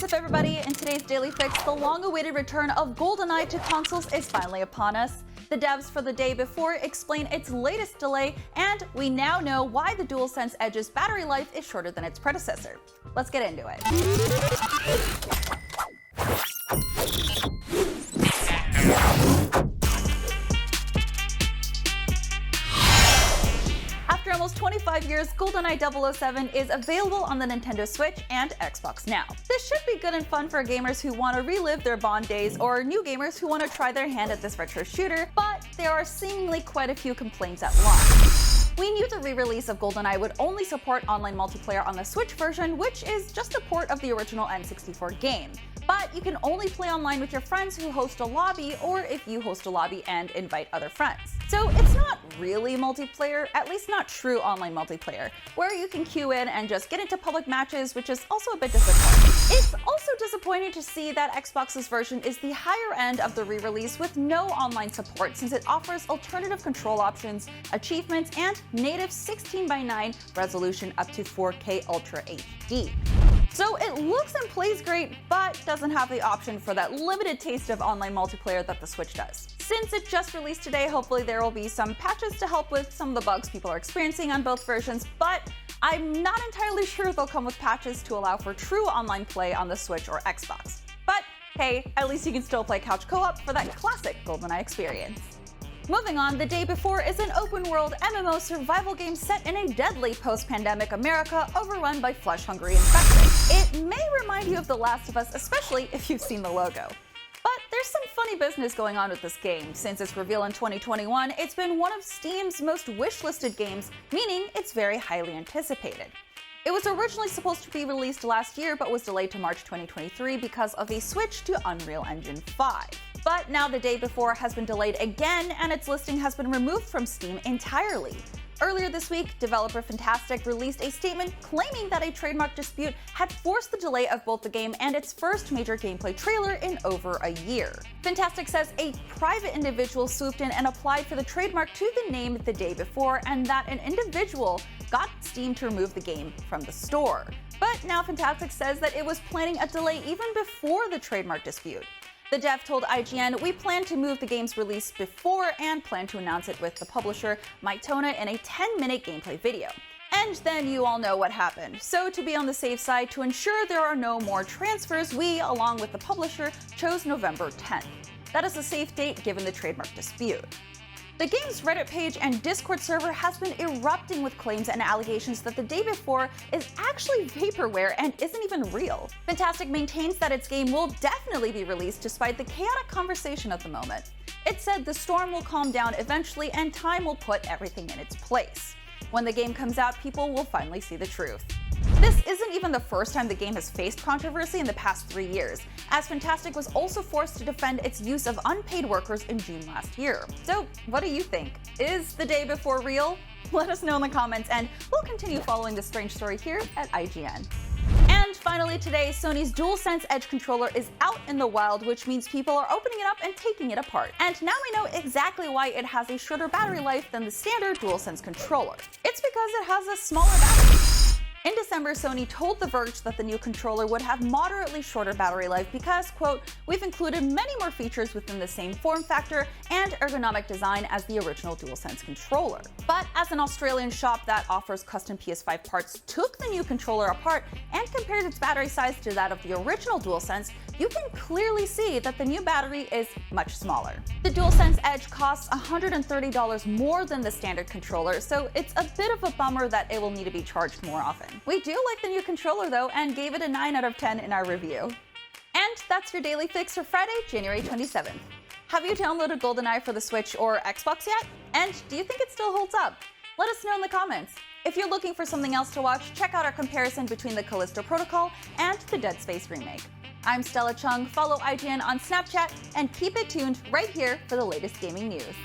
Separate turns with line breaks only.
up, everybody? In today's Daily Fix, the long-awaited return of GoldenEye to consoles is finally upon us. The devs for the day before explain its latest delay, and we now know why the DualSense Edge's battery life is shorter than its predecessor. Let's get into it. After almost 25 years, GoldenEye 007 is available on the Nintendo Switch and Xbox now. This should be good and fun for gamers who want to relive their Bond days or new gamers who want to try their hand at this retro shooter, but there are seemingly quite a few complaints at launch. We knew the re-release of GoldenEye would only support online multiplayer on the Switch version, which is just a port of the original N64 game. But you can only play online with your friends who host a lobby, or if you host a lobby and invite other friends. So it's not really multiplayer, at least not true online multiplayer, where you can queue in and just get into public matches, which is also a bit disappointing. It's also disappointing to see that Xbox's version is the higher end of the re-release with no online support, since it offers alternative control options, achievements, and native 16:9 resolution up to 4K Ultra HD. So it looks and plays great, but doesn't have the option for that limited taste of online multiplayer that the Switch does. Since it just released today, hopefully there will be some patches to help with some of the bugs people are experiencing on both versions, but I'm not entirely sure they'll come with patches to allow for true online play on the Switch or Xbox. But hey, at least you can still play couch co-op for that classic GoldenEye experience. Moving on, the day before is an open-world MMO survival game set in a deadly post-pandemic America overrun by flesh-hungry infected. It may remind you of The Last of Us, especially if you've seen the logo. But there's some funny business going on with this game. Since its reveal in 2021, it's been one of Steam's most wish-listed games, meaning it's very highly anticipated. It was originally supposed to be released last year, but was delayed to March 2023 because of a switch to Unreal Engine 5. But now the day before has been delayed again, and its listing has been removed from Steam entirely. Earlier this week, developer Fantastic released a statement claiming that a trademark dispute had forced the delay of both the game and its first major gameplay trailer in over a year. Fantastic says a private individual swooped in and applied for the trademark to the name the day before, and that an individual got Steam to remove the game from the store. But now Fantastic says that it was planning a delay even before the trademark dispute. The dev told IGN, "We plan to move the game's release before and plan to announce it with the publisher, Mytona, in a 10-minute gameplay video." And then you all know what happened. So to be on the safe side, to ensure there are no more transfers, we, along with the publisher, chose November 10th. That is a safe date given the trademark dispute. The game's Reddit page and Discord server has been erupting with claims and allegations that the day before is actually vaporware and isn't even real. Fantastic maintains that its game will definitely be released despite the chaotic conversation at the moment. It said the storm will calm down eventually and time will put everything in its place. When the game comes out, people will finally see the truth. This isn't even the first time the game has faced controversy in the past 3 years, as Fantastic was also forced to defend its use of unpaid workers in June last year. So what do you think? Is the day before real? Let us know in the comments, and we'll continue following this strange story here at IGN. And finally today, Sony's DualSense Edge controller is out in the wild, which means people are opening it up and taking it apart. And now we know exactly why it has a shorter battery life than the standard DualSense controller. It's because it has a smaller battery. In December, Sony told The Verge that the new controller would have moderately shorter battery life because, quote, "We've included many more features within the same form factor and ergonomic design as the original DualSense controller." But as an Australian shop that offers custom PS5 parts took the new controller apart and compared its battery size to that of the original DualSense, you can clearly see that the new battery is much smaller. The DualSense Edge costs $130 more than the standard controller, so it's a bit of a bummer that it will need to be charged more often. We do like the new controller though, and gave it a 9 out of 10 in our review. And that's your Daily Fix for Friday, January 27th. Have you downloaded GoldenEye for the Switch or Xbox yet? And do you think it still holds up? Let us know in the comments. If you're looking for something else to watch, check out our comparison between the Callisto Protocol and the Dead Space remake. I'm Stella Chung, follow IGN on Snapchat, and keep it tuned right here for the latest gaming news.